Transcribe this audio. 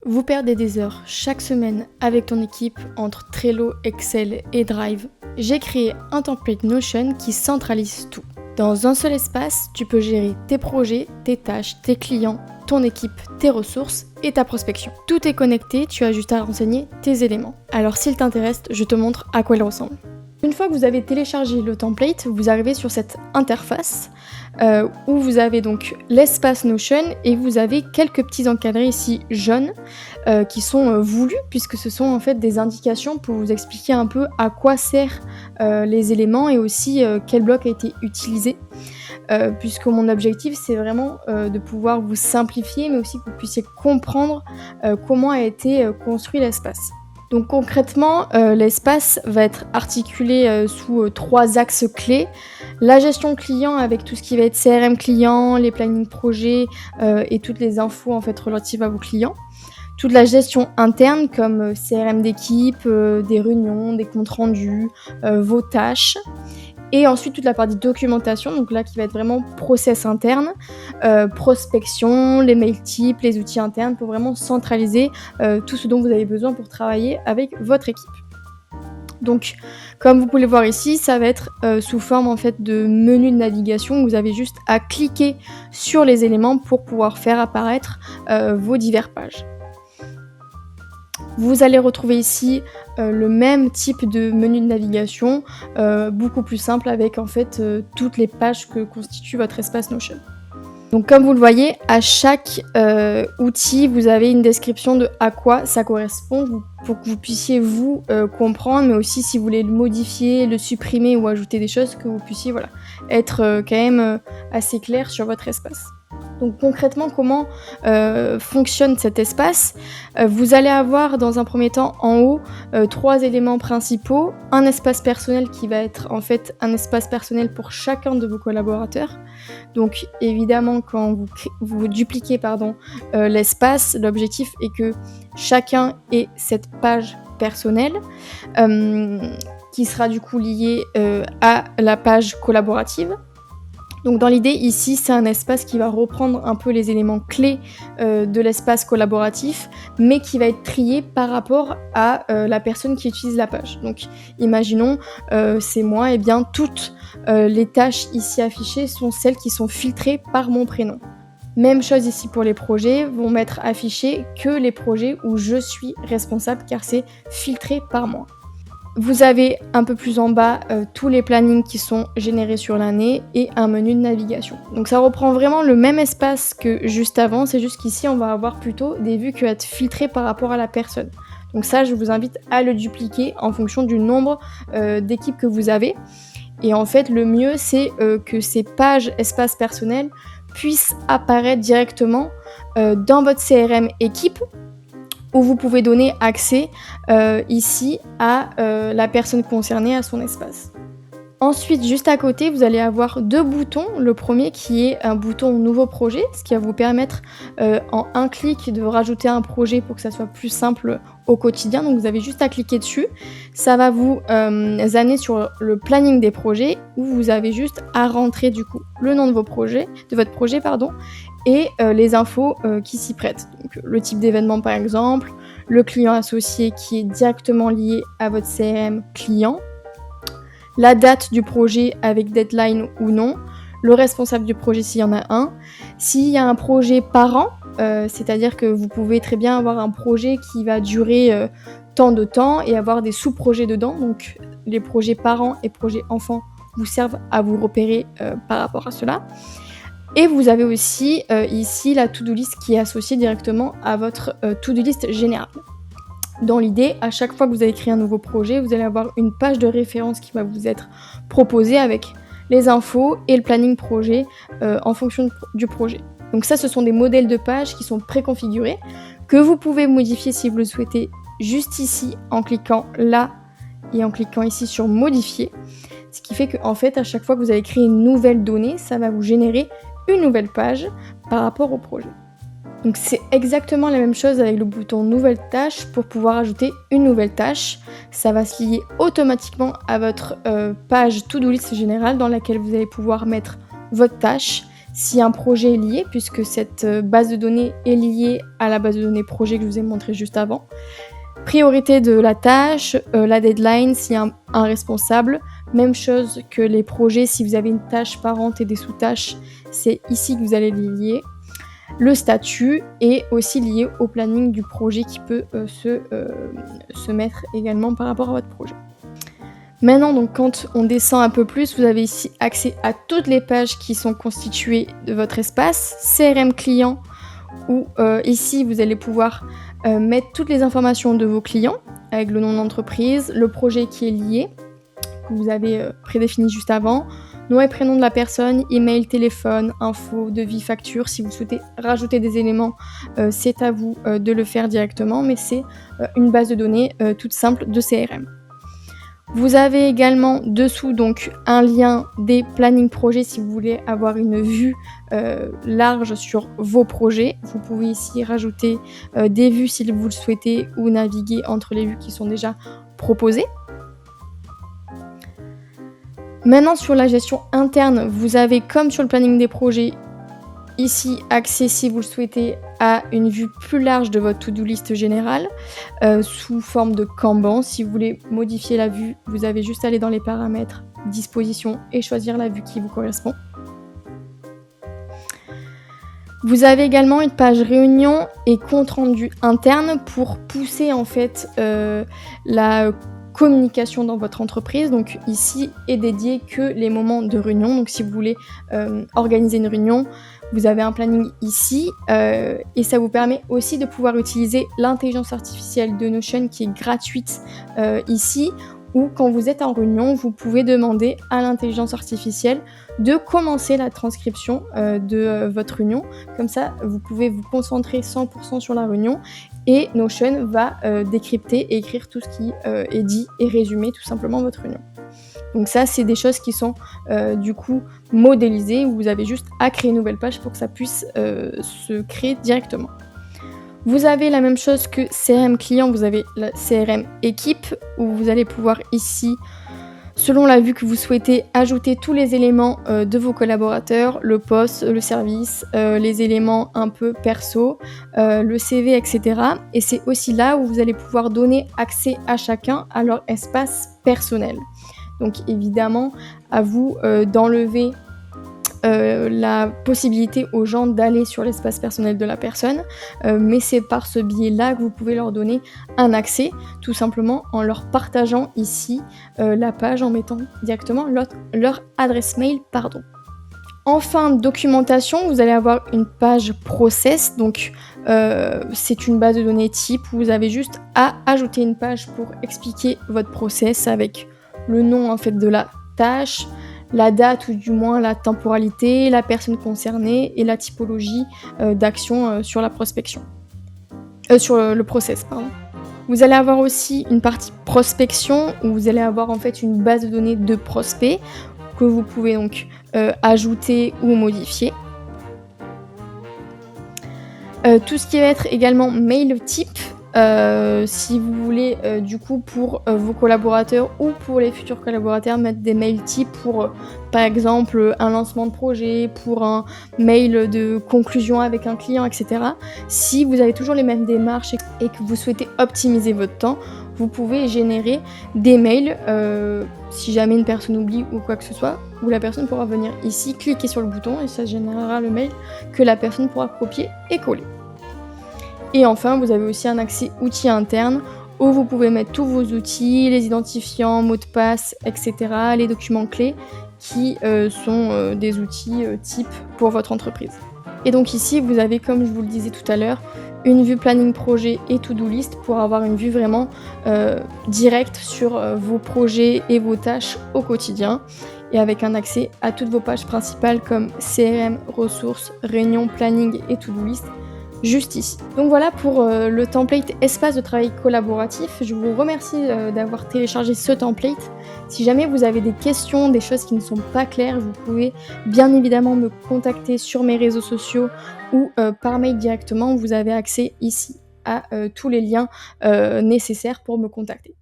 Vous perdez des heures chaque semaine avec ton équipe entre Trello, Excel et Drive. J'ai créé un template Notion qui centralise tout. Dans un seul espace, tu peux gérer tes projets, tes tâches, tes clients, ton équipe, tes ressources et ta prospection. Tout est connecté, tu as juste à renseigner tes éléments. Alors s'il t'intéresse, je te montre à quoi il ressemble. Une fois que vous avez téléchargé le template, vous arrivez sur cette interface où vous avez donc l'espace Notion et vous avez quelques petits encadrés ici jaunes qui sont voulus puisque ce sont en fait des indications pour vous expliquer un peu à quoi servent les éléments et aussi quel bloc a été utilisé. Puisque mon objectif c'est vraiment de pouvoir vous simplifier mais aussi que vous puissiez comprendre comment a été construit l'espace. Donc concrètement, l'espace va être articulé sous 3 axes clés. La gestion client avec tout ce qui va être CRM client, les plannings projets et toutes les infos en fait relatives à vos clients. Toute la gestion interne comme CRM d'équipe, des réunions, des comptes rendus, vos tâches. Et ensuite toute la partie documentation, donc là qui va être vraiment process interne, prospection, les mail types, les outils internes pour vraiment centraliser tout ce dont vous avez besoin pour travailler avec votre équipe. Donc comme vous pouvez le voir ici, ça va être sous forme en fait de menu de navigation où vous avez juste à cliquer sur les éléments pour pouvoir faire apparaître vos diverses pages. Vous allez retrouver ici le même type de menu de navigation, beaucoup plus simple avec en fait toutes les pages que constitue votre espace Notion. Donc comme vous le voyez, à chaque outil, vous avez une description de à quoi ça correspond pour que vous puissiez vous comprendre, mais aussi si vous voulez le modifier, le supprimer ou ajouter des choses, que vous puissiez être quand même assez clair sur votre espace. Donc concrètement, comment fonctionne cet espace ? Vous allez avoir dans un premier temps en haut 3 éléments principaux. Un espace personnel qui va être en fait un espace personnel pour chacun de vos collaborateurs. Donc évidemment, quand vous dupliquez l'espace, l'objectif est que chacun ait cette page personnelle qui sera du coup liée à la page collaborative. Donc dans l'idée ici, c'est un espace qui va reprendre un peu les éléments clés de l'espace collaboratif, mais qui va être trié par rapport à la personne qui utilise la page. Donc imaginons, c'est moi, et bien toutes les tâches ici affichées sont celles qui sont filtrées par mon prénom. Même chose ici pour les projets, vont m'être affichés que les projets où je suis responsable car c'est filtré par moi. Vous avez un peu plus en bas tous les plannings qui sont générés sur l'année et un menu de navigation. Donc ça reprend vraiment le même espace que juste avant, c'est juste qu'ici on va avoir plutôt des vues qui vont être filtrées par rapport à la personne. Donc ça, je vous invite à le dupliquer en fonction du nombre d'équipes que vous avez. Et en fait, le mieux, c'est que ces pages espace personnel puissent apparaître directement dans votre CRM équipe, où vous pouvez donner accès ici à la personne concernée, à son espace. Ensuite, juste à côté, vous allez avoir 2 boutons. Le premier qui est un bouton nouveau projet, ce qui va vous permettre en un clic de rajouter un projet pour que ça soit plus simple au quotidien. Donc vous avez juste à cliquer dessus. Ça va vous amener sur le planning des projets où vous avez juste à rentrer du coup le nom de votre projet, et les infos qui s'y prêtent. Donc le type d'événement par exemple, le client associé qui est directement lié à votre CRM client, la date du projet avec deadline ou non, le responsable du projet s'il y en a un, s'il y a un projet par an, c'est-à-dire que vous pouvez très bien avoir un projet qui va durer tant de temps et avoir des sous-projets dedans, donc les projets parents et projets enfants vous servent à vous repérer par rapport à cela. Et vous avez aussi ici la to-do list qui est associée directement à votre to-do list générale. Dans l'idée, à chaque fois que vous allez créer un nouveau projet, vous allez avoir une page de référence qui va vous être proposée avec les infos et le planning projet en fonction du projet. Donc ça, ce sont des modèles de pages qui sont préconfigurés, que vous pouvez modifier si vous le souhaitez juste ici en cliquant là et en cliquant ici sur modifier. Ce qui fait qu'en fait, à chaque fois que vous allez créer une nouvelle donnée, ça va vous générer une nouvelle page par rapport au projet. Donc c'est exactement la même chose avec le bouton nouvelle tâche pour pouvoir ajouter une nouvelle tâche. Ça va se lier automatiquement à votre page to-do list générale dans laquelle vous allez pouvoir mettre votre tâche, si un projet est lié, puisque cette base de données est liée à la base de données projet que je vous ai montré juste avant. Priorité de la tâche, la deadline, s'il y a un responsable. Même chose que les projets, si vous avez une tâche parente et des sous-tâches, c'est ici que vous allez les lier. Le statut est aussi lié au planning du projet qui peut se mettre également par rapport à votre projet. Maintenant, donc, quand on descend un peu plus, vous avez ici accès à toutes les pages qui sont constituées de votre espace, CRM client, où ici vous allez pouvoir mettre toutes les informations de vos clients, avec le nom de l'entreprise, le projet qui est lié, que vous avez prédéfini juste avant, nom et prénom de la personne, email, téléphone, info, devis, facture. Si vous souhaitez rajouter des éléments, c'est à vous de le faire directement, mais c'est une base de données toute simple de CRM. Vous avez également dessous donc un lien des plannings projets si vous voulez avoir une vue large sur vos projets. Vous pouvez ici rajouter des vues si vous le souhaitez ou naviguer entre les vues qui sont déjà proposées. Maintenant, sur la gestion interne, vous avez, comme sur le planning des projets, ici accès, si vous le souhaitez, à une vue plus large de votre to-do list générale, sous forme de Kanban. Si vous voulez modifier la vue, vous avez juste à aller dans les paramètres, disposition et choisir la vue qui vous correspond. Vous avez également une page réunion et compte rendu interne pour pousser en fait la communication dans votre entreprise. Donc ici est dédié que les moments de réunion. Donc si vous voulez organiser une réunion, vous avez un planning ici et ça vous permet aussi de pouvoir utiliser l'intelligence artificielle de Notion qui est gratuite ici, où quand vous êtes en réunion, vous pouvez demander à l'intelligence artificielle de commencer la transcription de votre réunion. Comme ça, vous pouvez vous concentrer 100% sur la réunion et Notion va décrypter et écrire tout ce qui est dit et résumer tout simplement votre réunion. Donc ça, c'est des choses qui sont du coup modélisées, où vous avez juste à créer une nouvelle page pour que ça puisse se créer directement. Vous avez la même chose que CRM client, vous avez la CRM équipe, où vous allez pouvoir ici, selon la vue que vous souhaitez, ajouter tous les éléments de vos collaborateurs, le poste, le service, les éléments un peu perso, le CV, etc. Et c'est aussi là où vous allez pouvoir donner accès à chacun à leur espace personnel. Donc évidemment, à vous d'enlever la possibilité aux gens d'aller sur l'espace personnel de la personne, mais c'est par ce biais-là que vous pouvez leur donner un accès, tout simplement en leur partageant ici la page, en mettant directement leur adresse mail. En fin de documentation, vous allez avoir une page process, donc c'est une base de données type où vous avez juste à ajouter une page pour expliquer votre process avec le nom en fait de la tâche, la date ou du moins la temporalité, la personne concernée et la typologie d'action sur la prospection. Sur le process, pardon. Vous allez avoir aussi une partie prospection où vous allez avoir en fait une base de données de prospects que vous pouvez donc ajouter ou modifier. Tout ce qui va être également mail type, si vous voulez du coup pour vos collaborateurs ou pour les futurs collaborateurs mettre des mails types pour par exemple un lancement de projet, pour un mail de conclusion avec un client, etc. Si vous avez toujours les mêmes démarches et que vous souhaitez optimiser votre temps, vous pouvez générer des mails si jamais une personne oublie ou quoi que ce soit, où la personne pourra venir ici, cliquer sur le bouton et ça générera le mail que la personne pourra copier et coller. Et enfin, vous avez aussi un accès outils interne où vous pouvez mettre tous vos outils, les identifiants, mots de passe, etc., les documents clés qui sont des outils type pour votre entreprise. Et donc ici, vous avez, comme je vous le disais tout à l'heure, une vue planning projet et to-do list pour avoir une vue vraiment directe sur vos projets et vos tâches au quotidien et avec un accès à toutes vos pages principales comme CRM, ressources, réunions, planning et to-do list juste ici. Donc voilà pour le template espace de travail collaboratif. Je vous remercie d'avoir téléchargé ce template. Si jamais vous avez des questions, des choses qui ne sont pas claires, vous pouvez bien évidemment me contacter sur mes réseaux sociaux ou par mail directement. Vous avez accès ici à tous les liens nécessaires pour me contacter.